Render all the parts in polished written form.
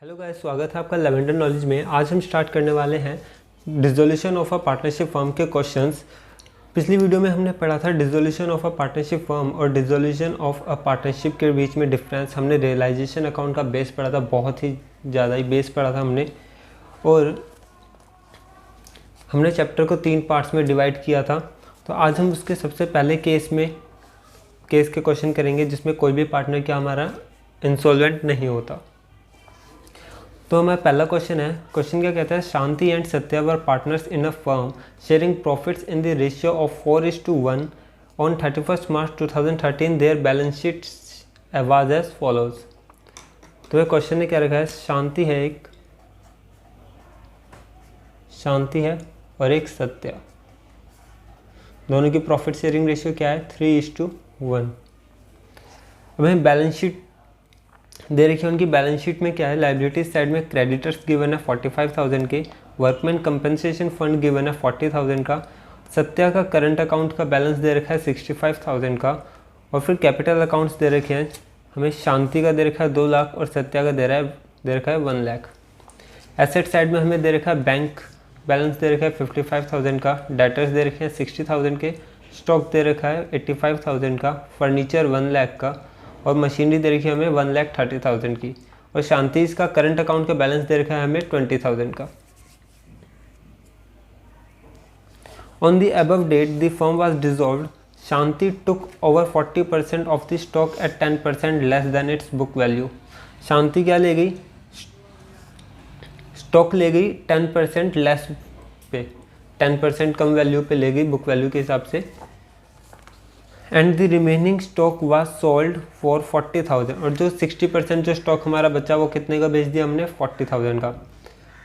Hello guys, स्वागत है आपका लेवेंडर नॉलेज में। आज हम स्टार्ट करने वाले हैं dissolution of a partnership firm के क्वेश्चंस। पिछली वीडियो में हमने पढ़ा था dissolution of a partnership firm और डिसोल्यूशन ऑफ अ पार्टनरशिप के बीच में डिफरेंस। हमने रियलाइजेशन अकाउंट का बेस पढ़ा था, बहुत ही ज़्यादा ही बेस पढ़ा था हमने, और हमने चैप्टर को 3 पार्ट्स में डिवाइड किया था। तो आज हम उसके सबसे पहले केस के क्वेश्चन करेंगे जिसमें कोई भी पार्टनर क्या हमारा इंसॉल्वेंट नहीं होता। तो हमारा पहला क्वेश्चन है, क्वेश्चन क्या कहता है, Shanti and Satya were partners in a firm sharing profits in the ratio of 4:1 on 31 March 2013 their balance sheet was as follows. तो ये क्वेश्चन ने क्या रखा है, शांति है और एक सत्या, दोनों की प्रॉफिट शेयरिंग रेशियो क्या है 3:1। अब हमें बैलेंस शीट दे रखी है। उनकी बैलेंस शीट में क्या है, लाइबिलिटीज साइड में क्रेडिटर्स गिवन है 45,000 के, वर्कमैन कंपनसेशन फंड गिवन है 40,000 का, सत्या का करंट अकाउंट का बैलेंस दे रखा है 65,000 का, और फिर कैपिटल अकाउंट्स दे रखे हैं। हमें शांति का दे रखा है 2 लाख और सत्या का दे रखा है 1 लाख। एसेट साइड में हमें दे रखा है बैंक बैलेंस दे रखा है 55,000 का, डेटर्स दे रखे हैं 60,000 के, स्टॉक दे रखा है 85,000 का, फर्नीचर 1 लाख का, और मशीनरी दे रखी है हमें 1,30,000 की, और शांति इसका करंट अकाउंट का बैलेंस दे रखा है हमें 20,000 का। On the above date the firm was dissolved, Shanti took over 40% of the stock at 10% less than its book value. Shanti क्या ले गई, स्टॉक ले गई 10% लेस पे, 10% कम वैल्यू पे ले गई बुक वैल्यू के हिसाब से। And the remaining stock was sold for 40,000, और जो 60% जो स्टॉक हमारा बचा वो कितने का बेच दिया हमने 40,000 का।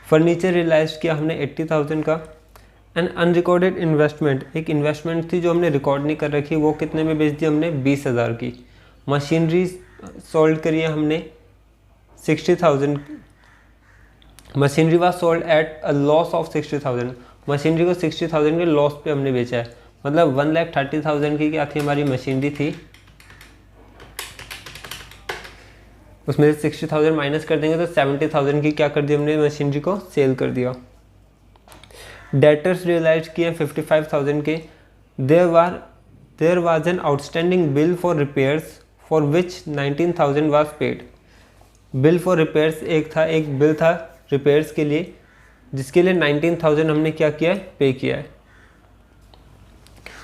फर्नीचर रियलाइज किया हमने 80,000 का। एंड अनरिकॉर्डेड इन्वेस्टमेंट, एक इन्वेस्टमेंट थी जो हमने रिकॉर्ड नहीं कर रखी, वो कितने में बेच दी हमने 20,000 की। मशीनरी सोल्ड करी है हमने 60,000, machinery was sold at a loss of 60,000, machinery को 60,000 के लॉस पे हमने बेचा है। मतलब 1,30,000 की क्या थी हमारी मशीनरी थी, उसमें 60,000 माइनस कर देंगे तो 70,000 की क्या कर दी हमने मशीनरी को सेल कर दिया। डेटर्स रियलाइज किए 55,000 के। There was an outstanding bill for repairs for which 19,000 was paid. Bill for repairs एक बिल था रिपेयर्स के लिए जिसके लिए 19,000 हमने क्या किया है, पे किया है।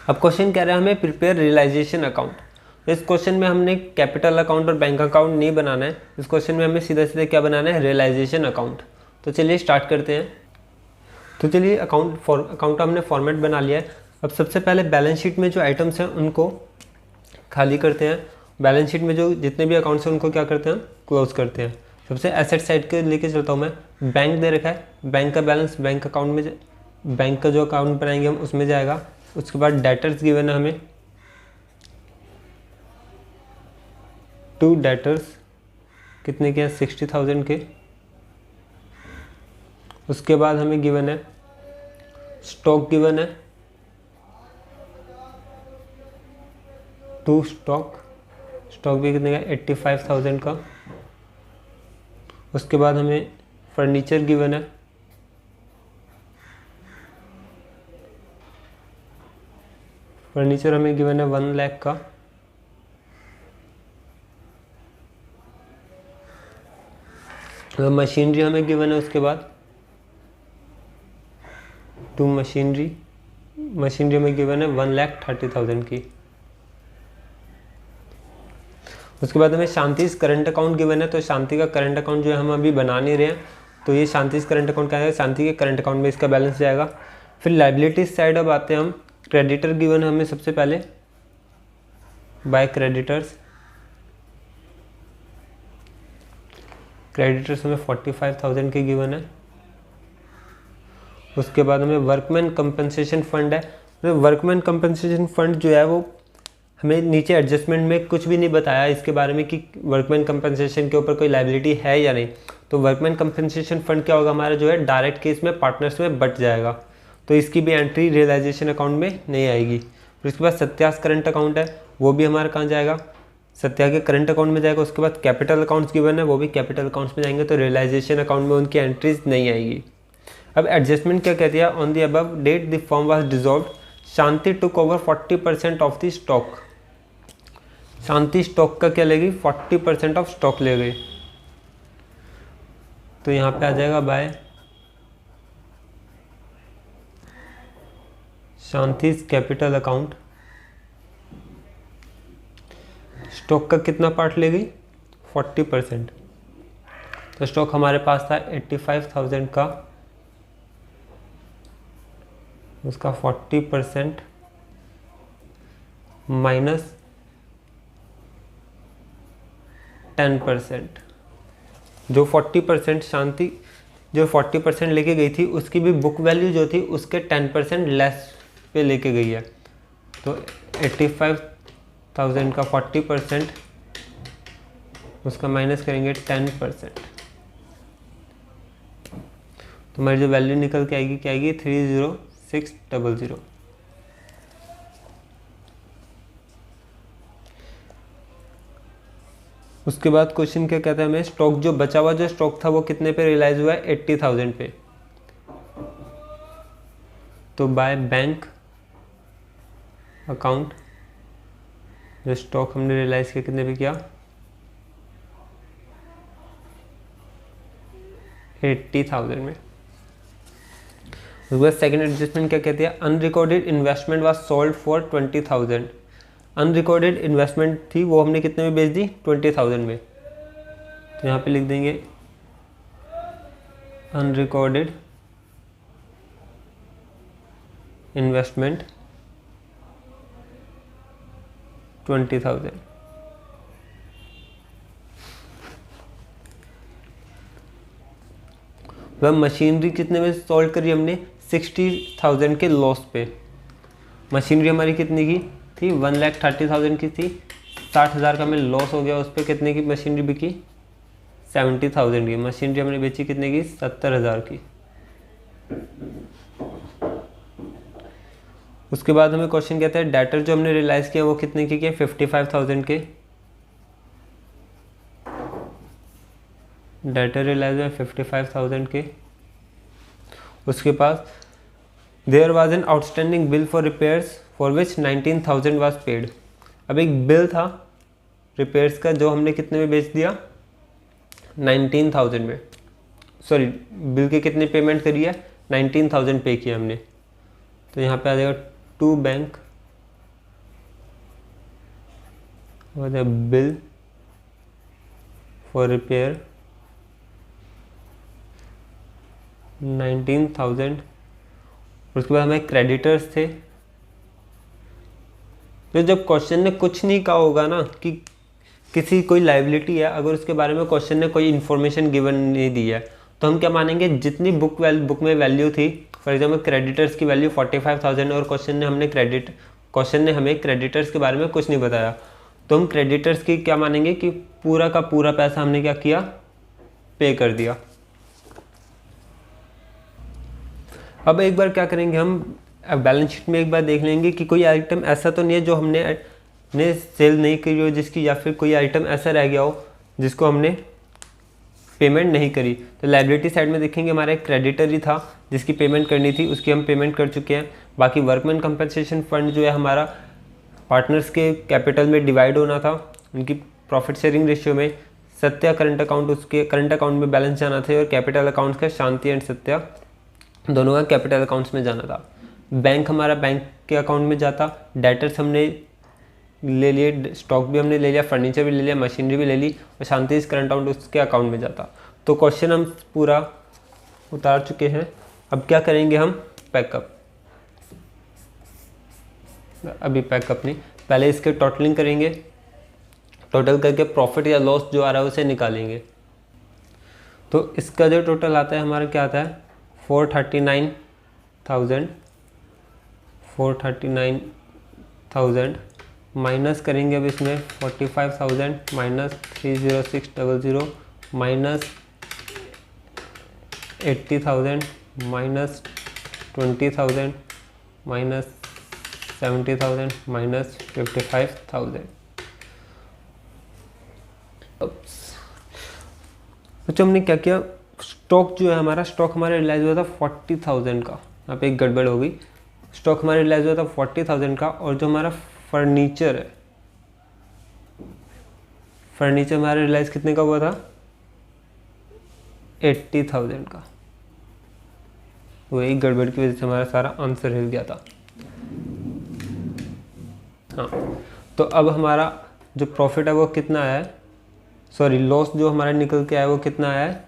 अब क्वेश्चन कह रहा है हमें प्रिपेयर रियलाइजेशन अकाउंट। इस क्वेश्चन में हमने कैपिटल अकाउंट और बैंक अकाउंट नहीं बनाना है, इस क्वेश्चन में हमें सीधा सीधा क्या बनाना है, रियलाइजेशन अकाउंट। तो चलिए स्टार्ट करते हैं। तो चलिए अकाउंट हमने फॉर्मेट बना लिया है। अब सबसे पहले बैलेंस शीट में जो आइटम्स हैं उनको खाली करते हैं, बैलेंस शीट में जो जितने भी अकाउंट्स हैं उनको क्या करते हैं, क्लोज करते हैं। सबसे एसेट साइड के लेके चलता हूँ मैं। बैंक दे रखा है, बैंक का बैलेंस बैंक अकाउंट में, बैंक का जो अकाउंट बनाएंगे हम उसमें जाएगा। उसके बाद डेटर्स गिवन है हमें 2 डेटर्स, कितने के हैं 60,000 के। उसके बाद हमें गिवन है स्टॉक गिवन है 2 स्टॉक भी कितने का 85,000 का। उसके बाद हमें फर्नीचर गिवन है हमें गिवन है 1 लाख का। मशीनरी हमें गिवन है उसके बाद 2 मशीनरी हमें गिवन है 1,30,000 की। उसके बाद हमें शांति करंट अकाउंट गिवन है, तो शांति का करंट अकाउंट जो है हम अभी बना नहीं रहे हैं, तो ये शांति करंट अकाउंट क्या है, शांति के करंट अकाउंट में इसका बैलेंस जाएगा। फिर लाइबिलिटीज साइड अब आते हैं हम। क्रेडिटर गिवन है हमें सबसे पहले बाय क्रेडिटर्स हमें 45,000 के गिवन है। उसके बाद हमें वर्कमैन कंपनसेशन फंड है, तो वर्कमैन कंपनसेशन फंड जो है वो हमें नीचे एडजस्टमेंट में कुछ भी नहीं बताया इसके बारे में कि वर्कमैन कंपनसेशन के ऊपर कोई लायबिलिटी है या नहीं। तो वर्कमैन कंपनसेशन फंड क्या होगा हमारा जो है डायरेक्ट केस में पार्टनर्स में बट जाएगा, तो इसकी भी एंट्री रियलाइजेशन अकाउंट में नहीं आएगी। फिर उसके बाद सत्यास करंट अकाउंट है, वो भी हमारा कहाँ जाएगा, सत्या के करंट अकाउंट में जाएगा। उसके बाद कैपिटल अकाउंट्स गिवन है, वो भी कैपिटल अकाउंट्स में जाएंगे, तो रियलाइजेशन अकाउंट में उनकी एंट्रीज नहीं आएगी। अब एडजस्टमेंट क्या कहती है, on the above date the firm was dissolved, Shanti took over 40% of the stock. Shanti stock का क्या लेगी, 40% ऑफ स्टॉक ले गई। तो यहाँ पे आ जाएगा बाय शांति's कैपिटल अकाउंट। स्टॉक का कितना पार्ट ले गई, 40%। तो स्टॉक हमारे पास था 85,000 का, उसका 40% माइनस 10%। जो 40% शांति जो 40% लेके गई थी उसकी भी बुक वैल्यू जो थी उसके 10% लेस पे लेके गई है। तो 85,000 का 40% उसका माइनस करेंगे 10%, तो हमारी जो वैल्यू निकल के आएगी क्या आएगी, 30600। उसके बाद क्वेश्चन क्या कहता है हमें, स्टॉक जो बचा हुआ जो स्टॉक था वो कितने पे रियलाइज हुआ है, 80,000 पे। तो बाय बैंक अकाउंट जो स्टॉक हमने रियलाइज किया कितने पे किया, 80,000 में। उसके बाद सेकेंड एडजस्टमेंट क्या कहती है, unrecorded investment was sold for 20,000। Unrecorded investment थी वो हमने कितने में बेच दी, 20,000 में। तो यहाँ पे लिख देंगे अनरिकॉर्डेड इन्वेस्टमेंट 20,000। वह मशीनरी कितने में सोल्ड करी हमने, 60,000 के लॉस पे। मशीनरी हमारी कितने की थी, 1,30,000 की थी, 60,000 का हमें लॉस हो गया, उस पर कितने की मशीनरी बिकी, 70,000 की। मशीनरी हमने बेची कितने की, 70,000 की। उसके बाद हमें क्वेश्चन कहता है डेटर जो हमने रियलाइज किया वो कितने की किया, 55,000 के। डेटर रियलाइज हुआ 55,000 के। उसके पास there was an outstanding bill for repairs for which 19,000 was paid. अब एक बिल था रिपेयर्स का जो हमने कितने में बेच दिया, 19,000 में। सॉरी, बिल के कितने पेमेंट करी है, 19,000 पे किया हमने। तो यहाँ पे आ जाएगा to bank bill for repair 19,000। उसके बाद हमें क्रेडिटर्स थे। तो जब क्वेश्चन ने कुछ नहीं कहा होगा ना कि किसी कोई लाइबिलिटी है, अगर उसके बारे में क्वेश्चन ने कोई इन्फॉर्मेशन गिवन नहीं दी है, तो हम क्या मानेंगे, जितनी बुक में वैल्यू थी, फॉर एग्जाम्पल क्रेडिटर्स की वैल्यू 45,000 और क्वेश्चन ने हमें क्रेडिटर्स के बारे में कुछ नहीं बताया, तो हम क्रेडिटर्स की क्या मानेंगे कि पूरा का पूरा पैसा हमने क्या किया, पे कर दिया। अब एक बार क्या करेंगे हम, बैलेंस शीट में एक बार देख लेंगे कि कोई आइटम ऐसा तो नहीं है जो हमने सेल नहीं करी हो जिसकी, या फिर कोई आइटम ऐसा रह गया हो जिसको हमने पेमेंट नहीं करी। तो लायबिलिटी साइड में देखेंगे हमारा एक क्रेडिटर ही था जिसकी पेमेंट करनी थी, उसकी हम पेमेंट कर चुके हैं। बाकी वर्कमैन कंपनसेशन फंड जो है हमारा पार्टनर्स के कैपिटल में डिवाइड होना था, उनकी प्रॉफिट शेयरिंग रेशियो में। सत्या करंट अकाउंट, उसके करंट अकाउंट में बैलेंस जाना था, और कैपिटल अकाउंट्स का शांति एंड सत्या दोनों का कैपिटल अकाउंट्स में जाना था। बैंक हमारा बैंक के अकाउंट में जाता, डेटर्स हमने ले लिए, स्टॉक भी हमने ले लिया, फर्नीचर भी ले लिया, मशीनरी भी ले ली, और शांति इस करंट अकाउंट उसके अकाउंट में जाता। तो क्वेश्चन हम पूरा उतार चुके हैं। अब क्या करेंगे हम, पैकअप। अभी पैकअप नहीं, पहले इसके टोटलिंग करेंगे, टोटल करके प्रॉफिट या लॉस जो आ रहा है उसे निकालेंगे। तो इसका जो टोटल आता है हमारा क्या आता है, 439,000 माइनस करेंगे अब इसमें 45,000 minus 30600 minus 80,000 minus 20,000 minus 70,000 minus 55,000। बच्चों हमने क्या किया, स्टॉक जो है हमारा, स्टॉक हमारा रिलाइज हुआ था 40,000 का, यहाँ पे एक गड़बड़ हो गई। स्टॉक हमारा रिलाइज हुआ था 40,000 का, और जो हमारा फर्नीचर है, फर्नीचर हमारा रिलाइज कितने का हुआ था, 80,000 का। वही गड़बड़ की वजह से हमारा सारा आंसर हिल गया था। हाँ, तो अब हमारा जो प्रॉफिट है वो कितना आया है, सॉरी लॉस जो हमारा निकल के आया वो कितना आया है,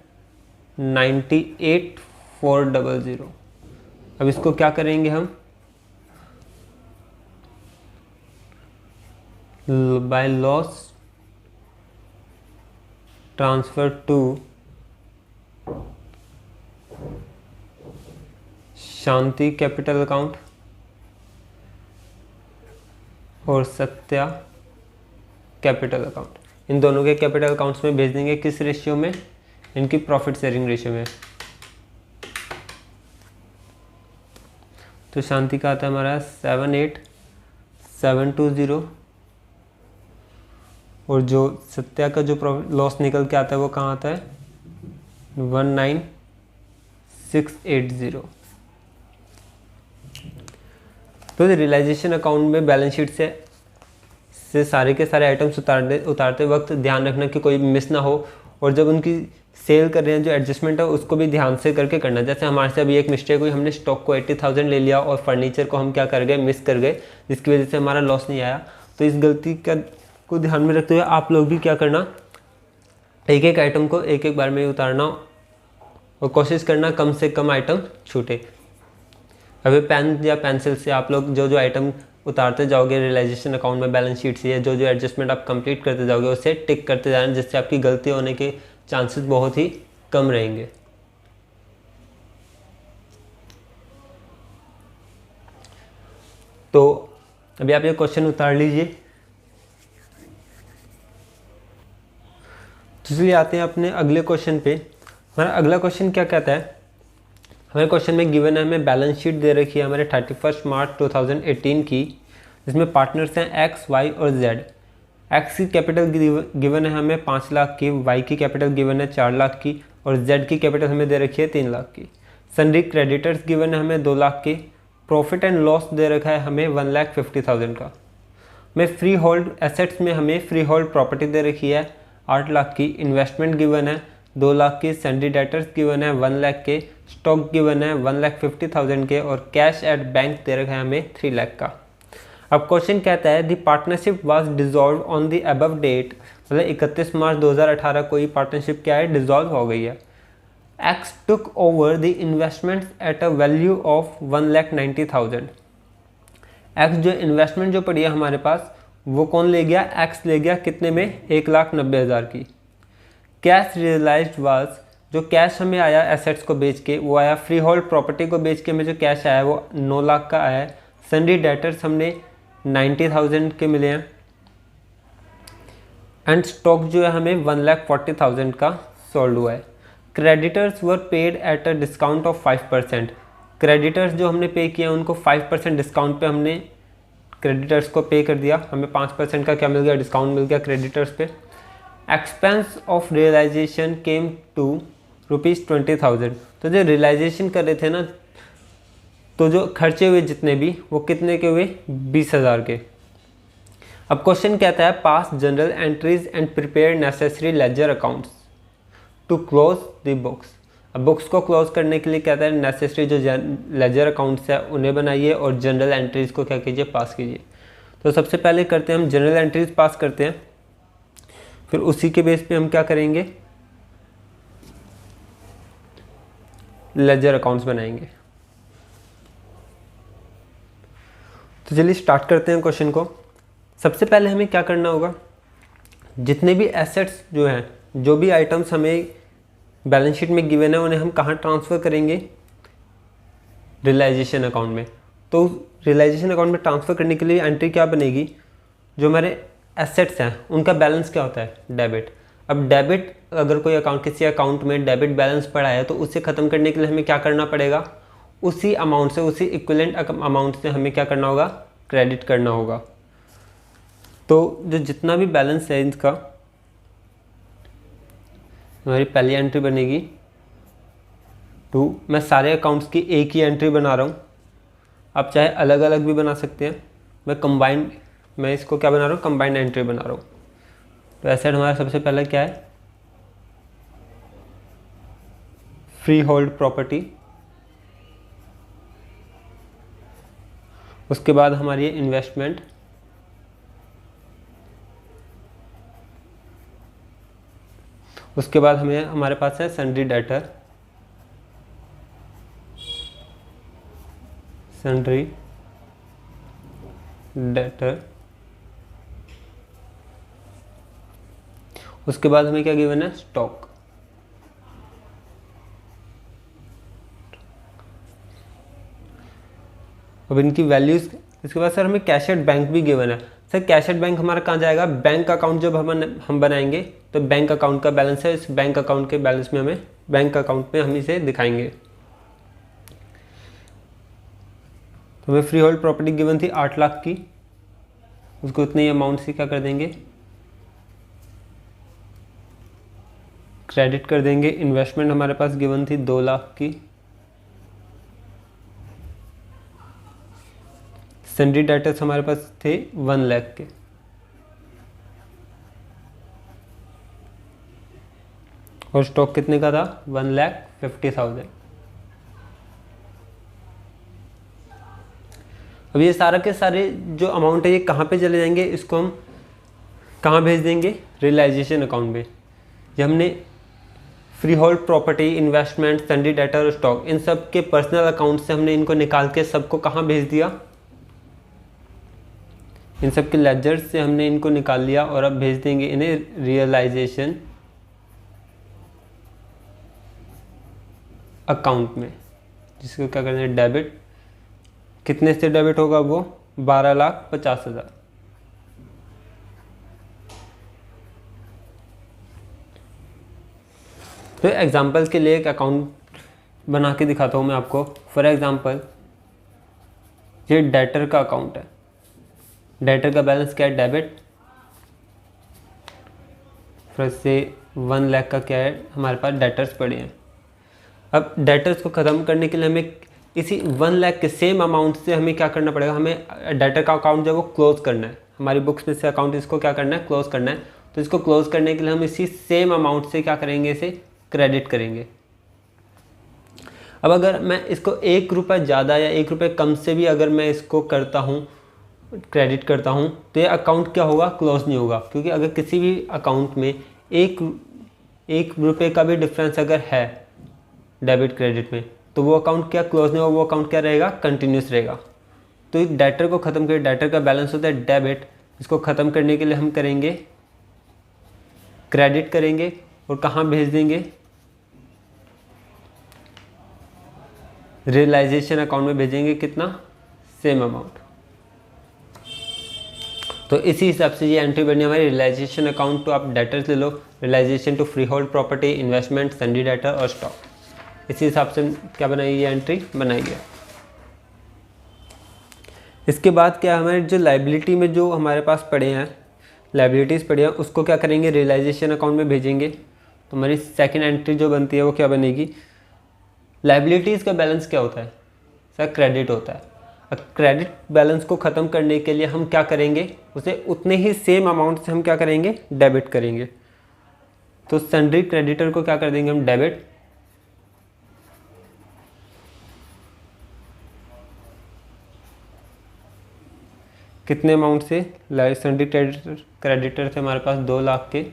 98,400। अब इसको क्या करेंगे हम, by loss transfer to Shanti capital account और सत्या कैपिटल अकाउंट, इन दोनों के कैपिटल अकाउंट्स में भेज देंगे। किस रेशियो में, इनकी प्रॉफिट शेयरिंग रेशियो में। तो शांति का आता है हमारा 78,720, और जो सत्या का जो लॉस निकल के आता है वो कहाँ आता है, 19,680। तो रियलाइजेशन अकाउंट में बैलेंस शीट से सारे के सारे आइटम्स उतारते वक्त ध्यान रखना कि कोई मिस ना हो, और जब उनकी सेल कर रहे हैं जो एडजस्टमेंट है उसको भी ध्यान से करके करना। जैसे हमारे से अभी एक मिस्टेक हुई, हमने स्टॉक को 80,000 ले लिया और फर्नीचर को हम क्या कर गए, मिस कर गए, जिसकी वजह से हमारा लॉस नहीं आया। तो इस गलती को ध्यान में रखते हुए आप लोग भी क्या करना, एक एक आइटम को एक एक बार में उतारना और कोशिश करना कम से कम आइटम छूटे। अभी पेन या पेंसिल से आप लोग जो जो आइटम उतारते जाओगे रियलाइजेशन अकाउंट में बैलेंस शीट से, जो जो एडजस्टमेंट आप कंप्लीट करते जाओगे उसे टिक करते जाना, जिससे आपकी गलती होने के चांसेस बहुत ही कम रहेंगे। तो अभी आप ये क्वेश्चन उतार लीजिए। तो चलिए आते हैं अपने अगले क्वेश्चन पे। हमारा अगला क्वेश्चन क्या कहता है, हमारे क्वेश्चन में गिवन है, हमें बैलेंस शीट दे रखी है हमारे 31 मार्च 2018 की, जिसमें पार्टनर्स हैं एक्स, वाई और जेड। एक्स की कैपिटल गिवन है हमें 5 लाख की, वाई की कैपिटल गिवन है 4 लाख की, और जेड की कैपिटल हमें दे रखी है 3 लाख की। सन्ड्री क्रेडिटर्स गिवन है हमें 2 लाख की। प्रॉफिट एंड लॉस दे रखा है हमें 1,50,000 का। में फ्री होल्ड एसेट्स में हमें फ्री होल्ड प्रॉपर्टी दे रखी है 8 लाख की। इन्वेस्टमेंट गिवन है 2 लाख की। सन्ड्री डेटर्स गिवन है 1 लाख के। स्टॉक गिवन है 1,50,000 के, और कैश एट बैंक दे रखा है हमें 3 लाख का। अब क्वेश्चन कहता है the partnership was dissolve on the above date, मतलब 31 मार्च 2018 को ये पार्टनरशिप क्या है, डिसॉल्व हो गई है। X took over the investments at a value of 1,90,000। X जो इन्वेस्टमेंट जो पड़ी है हमारे पास वो कौन ले गया, एक्स ले गया कितने में, 1,90,000 की। कैश रियलाइज्ड वाज, जो कैश हमें आया एसेट्स को बेच के वो आया, फ्री होल्ड प्रॉपर्टी को बेच के हमें जो कैश आया वो 9 लाख का आया है। सन्ड्री डेटर्स हमने 90,000 के मिले हैं, एंड स्टॉक जो है हमें 1,40,000 का सोल्ड हुआ है। Creditors were paid at a discount of 5%। Creditors जो हमने पे किया उनको 5% डिस्काउंट पे हमने क्रेडिटर्स को पे कर दिया, हमें 5% का क्या मिल गया, डिस्काउंट मिल गया क्रेडिटर्स पे। Expense of realization came to ₹20,000। तो जो रियलाइजेशन कर रहे थे ना, तो जो खर्चे हुए जितने भी वो कितने के हुए, 20,000 के। अब क्वेश्चन कहता है pass general entries and prepare necessary ledger accounts to close the books. अब बुक्स को क्लोज करने के लिए कहता है नेसेसरी जो लेजर अकाउंट्स है उन्हें बनाइए और जनरल एंट्रीज को क्या कीजिए, पास कीजिए। तो सबसे पहले करते हैं हम जनरल एंट्रीज पास करते हैं, फिर उसी के बेस पे हम क्या करेंगे, लेजर अकाउंट्स बनाएंगे। तो चलिए स्टार्ट करते हैं क्वेश्चन को। सबसे पहले हमें क्या करना होगा, जितने भी एसेट्स जो हैं, जो भी आइटम्स हमें बैलेंस शीट में गिवन है उन्हें हम कहाँ ट्रांसफ़र करेंगे, रियलाइजेशन अकाउंट में। तो रियलाइजेशन अकाउंट में ट्रांसफ़र करने के लिए एंट्री क्या बनेगी, जो हमारे एसेट्स हैं उनका बैलेंस क्या होता है, डेबिट। अब डेबिट, अगर कोई अकाउंट किसी अकाउंट में डेबिट बैलेंस पड़ा है तो उसे ख़त्म करने के लिए हमें क्या करना पड़ेगा, उसी अमाउंट से, उसी इक्विवेलेंट अमाउंट से हमें क्या करना होगा, क्रेडिट करना होगा। तो जो जितना भी बैलेंस है इसका, हमारी पहली एंट्री बनेगी 2। मैं सारे अकाउंट्स की एक ही एंट्री बना रहा हूँ, आप चाहे अलग अलग भी बना सकते हैं। मैं इसको क्या बना रहा हूँ, कंबाइंड एंट्री बना रहा हूँ। तो एसेट हमारा सबसे पहला क्या है, फ्री होल्ड प्रॉपर्टी। उसके बाद हमारी इन्वेस्टमेंट, उसके बाद हमारे पास है सन्ड्री डेटर, उसके बाद हमें क्या गिवन है, स्टॉक। अब इनकी वैल्यूज, इसके बाद सर हमें कैश एट बैंक भी गिवन है। सर कैश एट बैंक हमारा कहाँ जाएगा, बैंक अकाउंट जब हम बनाएंगे तो बैंक अकाउंट का बैलेंस है, इस बैंक अकाउंट के बैलेंस में हमें बैंक अकाउंट में हम इसे दिखाएंगे। तो हमें फ्री होल्ड प्रॉपर्टी गिवन थी 8 लाख की, उसको उतने अमाउंट से क्या कर देंगे, क्रेडिट कर देंगे। इन्वेस्टमेंट हमारे पास गिवन थी 2 लाख की। सन्ड्री डेटर्स हमारे पास थे 1 लाख के। और स्टॉक कितने का था, 1,50,000। अब ये सारा के सारे जो अमाउंट है ये कहाँ पे चले जाएंगे, इसको हम कहाँ भेज देंगे, रियलाइजेशन अकाउंट में। जब हमने free hold property, investment, sundry debtor और स्टॉक, इन सब के पर्सनल अकाउंट से हमने इनको निकाल के सबको कहाँ भेज दिया, इन सब के लेजर से हमने इनको निकाल लिया और अब भेज देंगे इन्हें रियलाइजेशन अकाउंट में, जिसको क्या करना है, डेबिट। कितने से डेबिट होगा वो, 12,50,000। तो एग्जांपल के लिए एक अकाउंट बना के दिखाता हूँ मैं आपको। फॉर एग्जांपल ये डेटर का अकाउंट है, डेटर का बैलेंस क्या है, डेबिट। फिर से 1 लाख का क्या है, हमारे पास डेटर्स पड़े हैं। अब डेटर्स को ख़त्म करने के लिए हमें इसी 1 लाख के सेम अमाउंट से हमें क्या करना पड़ेगा, हमें डेटर का अकाउंट जो वो क्लोज करना है। हमारी बुक्स में से अकाउंट इसको क्या करना है, क्लोज करना है। तो इसको क्लोज करने के लिए हम इसी सेम अमाउंट से क्या करेंगे, इसे क्रेडिट करेंगे। अब अगर मैं इसको 1 रुपये ज़्यादा या 1 रुपये कम से भी अगर मैं इसको करता हूँ, क्रेडिट करता हूँ, तो ये अकाउंट क्या होगा, क्लोज नहीं होगा। क्योंकि अगर किसी भी अकाउंट में 1 रुपये का भी डिफरेंस अगर है डेबिट क्रेडिट में, तो वो अकाउंट क्या क्लोज नहीं होगा, वो अकाउंट क्या रहेगा, कंटिन्यूस रहेगा। तो इस डेटर को ख़त्म करें, डेटर का बैलेंस होता है डेबिट, इसको ख़त्म करने के लिए हम करेंगे क्रेडिट करेंगे और कहाँ भेज देंगे, रियलाइजेशन अकाउंट में भेजेंगे। कितना, सेम अमाउंट। तो इसी हिसाब से ये एंट्री बनी हमारी रियलाइजेशन अकाउंट टू, आप डेटर्स ले लो, realisation to freehold property, investment, sundry debtor और स्टॉक। इसी हिसाब से क्या बनाई, ये एंट्री बनाई है। इसके बाद क्या, हमारे जो लाइबिलिटी में जो हमारे पास पड़े हैं, लाइबिलिटीज़ पड़ी हैं, उसको क्या करेंगे, रियलाइजेशन अकाउंट में भेजेंगे। तो हमारी सेकंड एंट्री जो बनती है वो क्या बनेगी, लाइबिलिटीज़ का बैलेंस क्या होता है सर, क्रेडिट होता है। क्रेडिट बैलेंस को ख़त्म करने के लिए हम क्या करेंगे, उसे उतने ही सेम अमाउंट से हम क्या करेंगे, डेबिट करेंगे। तो सन्ड्री क्रेडिटर को क्या कर देंगे हम, डेबिट। कितने अमाउंट से, सन्ड्री क्रेडिटर से हमारे पास 2 लाख के।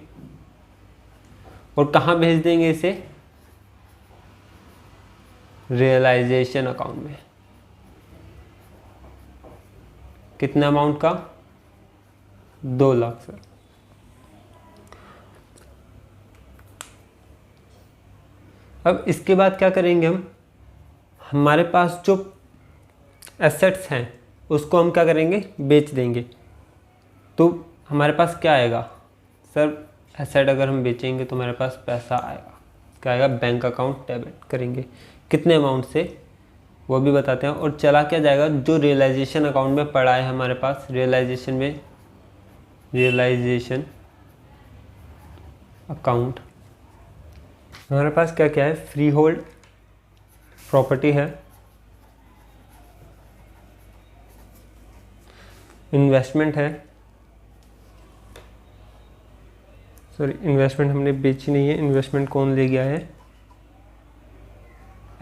और कहाँ भेज देंगे इसे, रियलाइजेशन अकाउंट में। कितने अमाउंट का, 2 लाख सर। अब इसके बाद क्या करेंगे हम, हमारे पास जो एसेट्स हैं उसको हम क्या करेंगे, बेच देंगे। तो हमारे पास क्या आएगा सर, एसेट अगर हम बेचेंगे तो हमारे पास पैसा आएगा। क्या आएगा, बैंक अकाउंट डेबिट करेंगे। कितने अमाउंट से वो भी बताते हैं। और चला क्या जाएगा, जो रियलाइजेशन अकाउंट में पड़ा है हमारे पास, रियलाइजेशन में, रियलाइजेशन अकाउंट हमारे पास क्या क्या है, फ्री होल्ड प्रॉपर्टी है, इन्वेस्टमेंट है, सॉरी इन्वेस्टमेंट हमने बेची नहीं है, इन्वेस्टमेंट कौन ले गया है,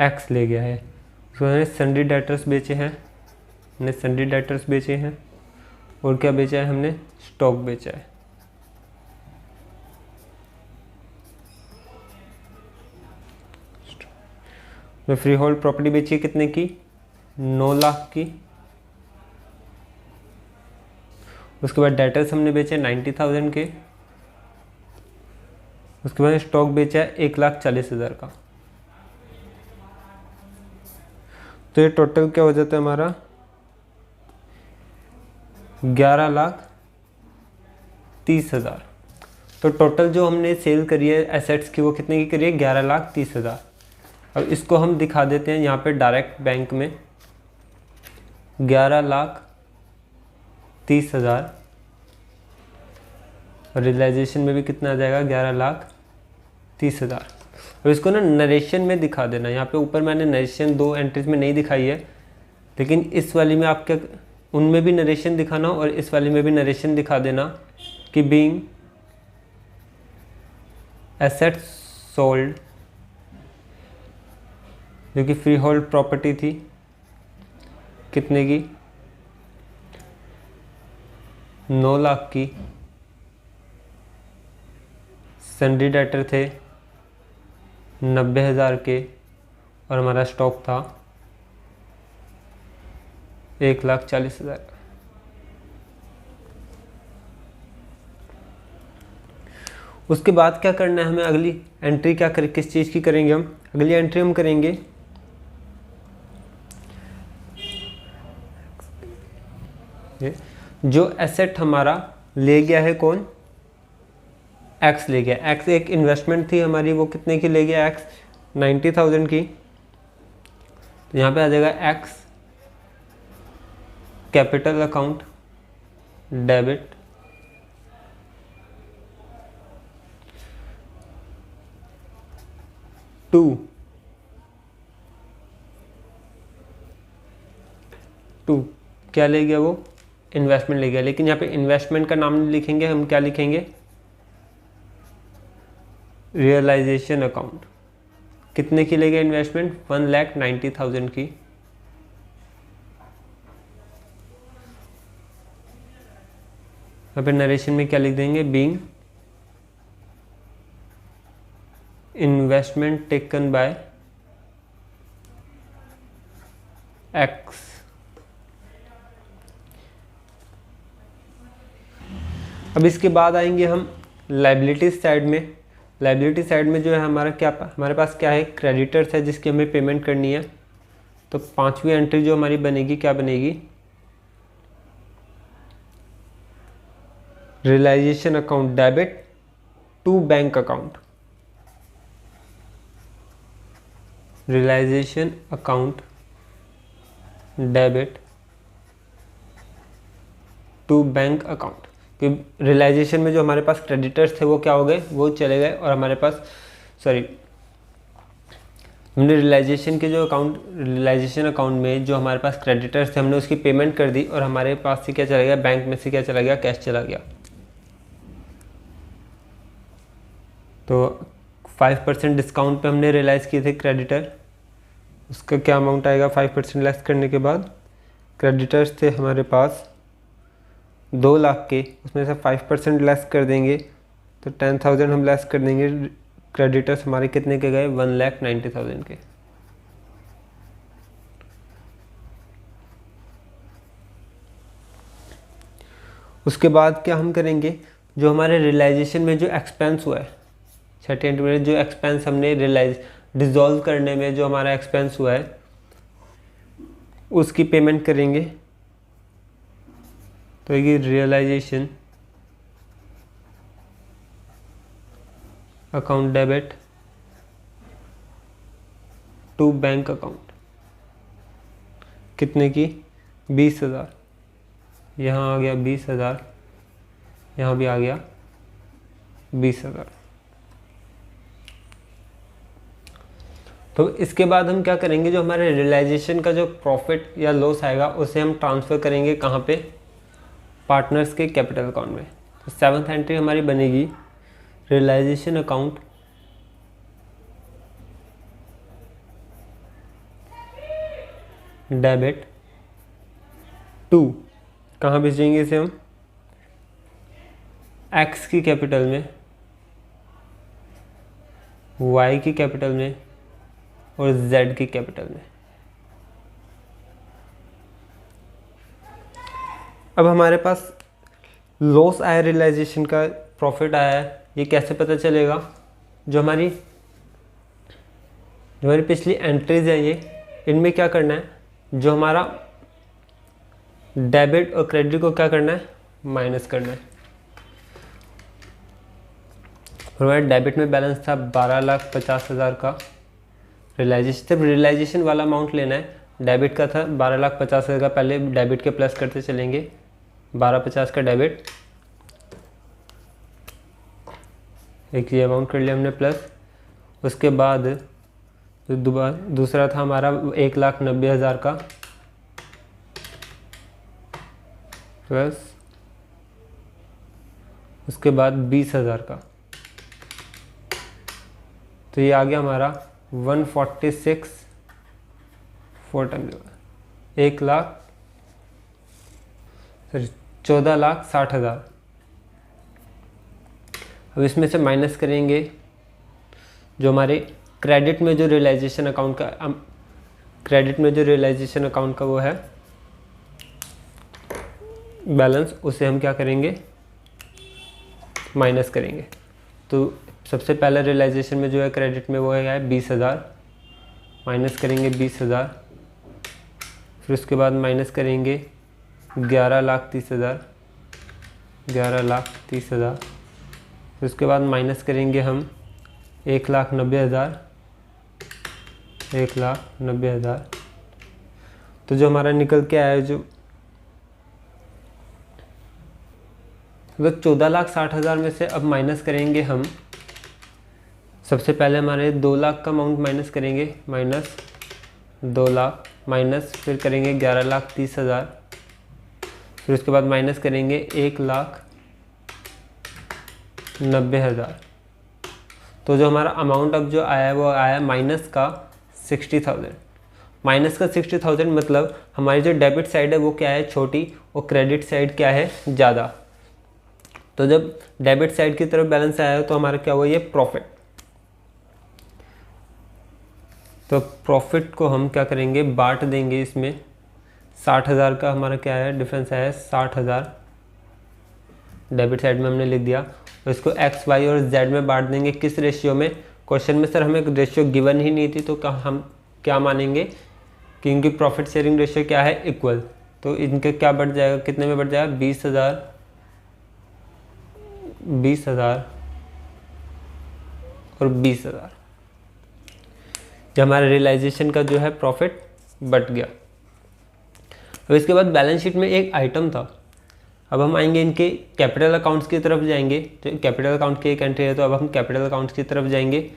एक्स ले गया है। उसको हमने सन्डी डेटर्स बेचे हैं, हमने सन्डी डेटर्स बेचे हैं, और क्या बेचा है हमने, स्टॉक बेचा है। तो फ्री होल्ड प्रॉपर्टी बेची है कितने की, 9 लाख की। उसके बाद डेटर्स हमने बेचे 90,000 के। उसके बाद स्टॉक बेचा है 1,40,000 का। तो ये टोटल क्या हो जाता है हमारा, 11,30,000। तो टोटल जो हमने सेल करी है एसेट्स की वो कितने की करी है, 11,30,000। अब इसको हम दिखा देते हैं यहाँ पे डायरेक्ट बैंक में, 11,30,000। रियलाइजेशन में भी कितना आ जाएगा, 11,30,000। अब इसको ना नरेशन में दिखा देना। यहाँ पे ऊपर मैंने नरेशन 2 एंट्रीज में नहीं दिखाई है, लेकिन इस वाली में आप क्या, उनमें भी नरेशन दिखाना और इस वाली में भी नरेशन दिखा देना कि बीइंग एसेट्स सोल्ड, जो कि फ्री होल्ड प्रॉपर्टी थी, कितने की, 9 लाख की। सन्डी डेटर थे 90,000 के, और हमारा स्टॉक था 1,40,000। उसके बाद क्या करना है हमें, अगली एंट्री क्या करें, किस चीज़ की करेंगे हम, अगली एंट्री हम करेंगे जो एसेट हमारा ले गया है कौन, एक्स ले गया। एक्स एक इन्वेस्टमेंट थी हमारी, वो कितने की ले गया एक्स, 90,000 की। तो यहाँ पे आ जाएगा X capital account debit, to क्या ले गया वो, इन्वेस्टमेंट ले गया। लेकिन यहाँ पे इन्वेस्टमेंट का नाम नहीं लिखेंगे, हम क्या लिखेंगे, रियलाइजेशन अकाउंट। कितने की ले गया इन्वेस्टमेंट, 1,90,000 की। यहाँ पे नरेशन में क्या लिख देंगे, being investment taken by x. अब इसके बाद आएंगे हम लाइबिलिटी साइड में। लाइबिलिटी साइड में जो है हमारा क्या, हमारे पास क्या है, क्रेडिटर्स है जिसकी हमें पेमेंट करनी है। तो 5वीं एंट्री जो हमारी बनेगी क्या बनेगी, realization account debit to bank account. Realization account debit to bank account. कि रियलाइजेशन में जो हमारे पास क्रेडिटर्स थे वो क्या हो गए, वो चले गए, और हमारे पास हमने रियलाइजेशन के जो अकाउंट, रियलाइजेशन अकाउंट में जो हमारे पास क्रेडिटर्स थे हमने उसकी पेमेंट कर दी, और हमारे पास से क्या चला गया, बैंक में से क्या चला गया, कैश चला गया। तो 5% डिस्काउंट पे हमने रियलाइज़ किए थे क्रेडिटर, उसका क्या अमाउंट आएगा 5% लेस करने के बाद। क्रेडिटर्स थे हमारे पास 2 लाख के, उसमें से 5% लेस कर देंगे तो 10,000 हम लेस कर देंगे। क्रेडिटर्स हमारे कितने के गए, 1,90,000 के। उसके बाद क्या हम करेंगे, जो हमारे रियलाइजेशन में जो एक्सपेंस हुआ है, छठी एंट्री में जो एक्सपेंस हमने डिसॉल्व करने में जो हमारा एक्सपेंस हुआ है उसकी पेमेंट करेंगे। तो ये realization account debit to bank account, कितने की, 20,000। यहाँ आ गया 20,000, यहाँ भी आ गया 20,000। तो इसके बाद हम क्या करेंगे, जो हमारे रियलाइजेशन का जो प्रॉफिट या लॉस आएगा उसे हम ट्रांसफ़र करेंगे कहाँ पे, पार्टनर्स के कैपिटल अकाउंट में। तो 7th एंट्री हमारी बनेगी रियलाइजेशन अकाउंट डेबिट टू, कहाँ भेजेंगे इसे हम, एक्स की कैपिटल में, वाई की कैपिटल में और जेड की कैपिटल में। अब हमारे पास लॉस आया, रियलाइजेशन का प्रॉफिट आया है, ये कैसे पता चलेगा, जो हमारी पिछली एंट्रीज है ये, इनमें क्या करना है, जो हमारा डेबिट और क्रेडिट को क्या करना है, माइनस करना है। हमारे डेबिट में बैलेंस था 12,50,000 का, रियलाइजेशन, सिर्फ रियलाइजेशन वाला अमाउंट लेना है। डेबिट का था 12,50,000 का, पहले डेबिट के प्लस करते चलेंगे, 12,50 का डेबिट, एक ये अमाउंट कर लिया हमने प्लस। उसके बाद दूसरा था हमारा 1,90,000 का प्लस, उसके बाद 20,000 का, तो ये आ गया हमारा 146 14,60,000। अब इसमें से माइनस करेंगे जो हमारे क्रेडिट में जो रियलाइजेशन अकाउंट का वो है बैलेंस, उसे हम क्या करेंगे, माइनस करेंगे। तो सबसे पहले रियलाइजेशन में जो है क्रेडिट में वो है 20,000, माइनस करेंगे 20,000, फिर उसके बाद माइनस करेंगे 11,30,000, फिर उसके बाद माइनस करेंगे हम 1,90,000। तो जो हमारा निकल के आया, जो मतलब 14,60,000 में से अब माइनस करेंगे हम, सबसे पहले हमारे 2 लाख का अमाउंट माइनस करेंगे, माइनस 2 लाख, माइनस फिर करेंगे 11,30,000, फिर उसके बाद माइनस करेंगे 1,90,000। तो जो हमारा अमाउंट अब जो आया है वो आया माइनस का 60,000। माइनस का 60,000 मतलब हमारी जो डेबिट साइड है वो क्या है, छोटी, और क्रेडिट साइड क्या है, ज़्यादा। तो जब डेबिट साइड की तरफ बैलेंस आया तो हमारा क्या हुआ, ये प्रॉफिट। तो प्रॉफिट को हम क्या करेंगे, बांट देंगे इसमें। 60,000 का हमारा क्या है, डिफरेंस आया है 60,000, डेबिट साइड में हमने लिख दिया। तो इसको एक्स, वाई और जेड में बांट देंगे। किस रेशियो में, क्वेश्चन में सर हमें रेशियो गिवन ही नहीं थी, तो हम क्या मानेंगे कि इनकी प्रॉफिट शेयरिंग रेशियो क्या है, इक्वल। तो इनके क्या बढ़ जाएगा, कितने में बढ़ जाएगा, 20,000 और 20,000। जब हमारा रियलाइजेशन का जो है प्रॉफिट बढ़ गया। अब इसके बाद बैलेंस शीट में एक आइटम था। अब हम आएंगे इनके कैपिटल अकाउंट्स की तरफ जाएंगे, तो कैपिटल अकाउंट की एक एंट्री है, तो अब हम कैपिटल अकाउंट्स की तरफ जाएंगे।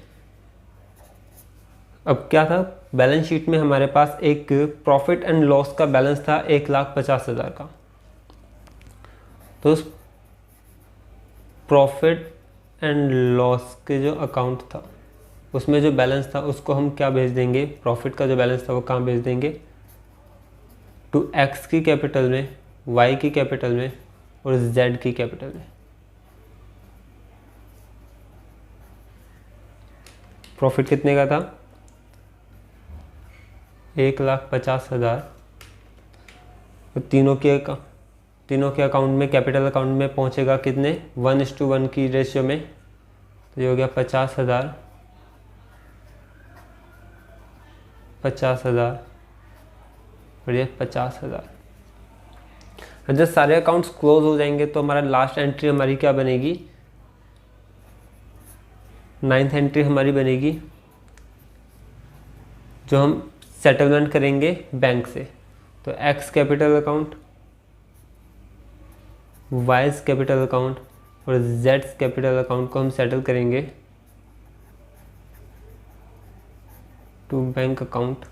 अब क्या था, बैलेंस शीट में हमारे पास एक प्रॉफिट एंड लॉस का बैलेंस था 1,50,000 का। तो उस प्रॉफिट एंड लॉस के जो अकाउंट था उसमें जो बैलेंस था उसको हम क्या भेज देंगे, प्रॉफिट का जो बैलेंस था वो कहाँ भेज देंगे, टू एक्स की कैपिटल में, वाई की कैपिटल में और जेड की कैपिटल में। प्रॉफिट कितने का था, 1,50,000। तो तीनों के अकाउंट में, कैपिटल अकाउंट में पहुंचेगा कितने, 1:1 की रेशियो में। तो ये हो गया 50,000 और ये 50,000। जब सारे अकाउंट्स क्लोज हो जाएंगे तो हमारा लास्ट एंट्री हमारी क्या बनेगी, 9th एंट्री हमारी बनेगी, जो हम सेटलमेंट करेंगे बैंक से। तो x capital account, wise capital account और जेड्स कैपिटल अकाउंट को हम सेटल करेंगे टू बैंक अकाउंट।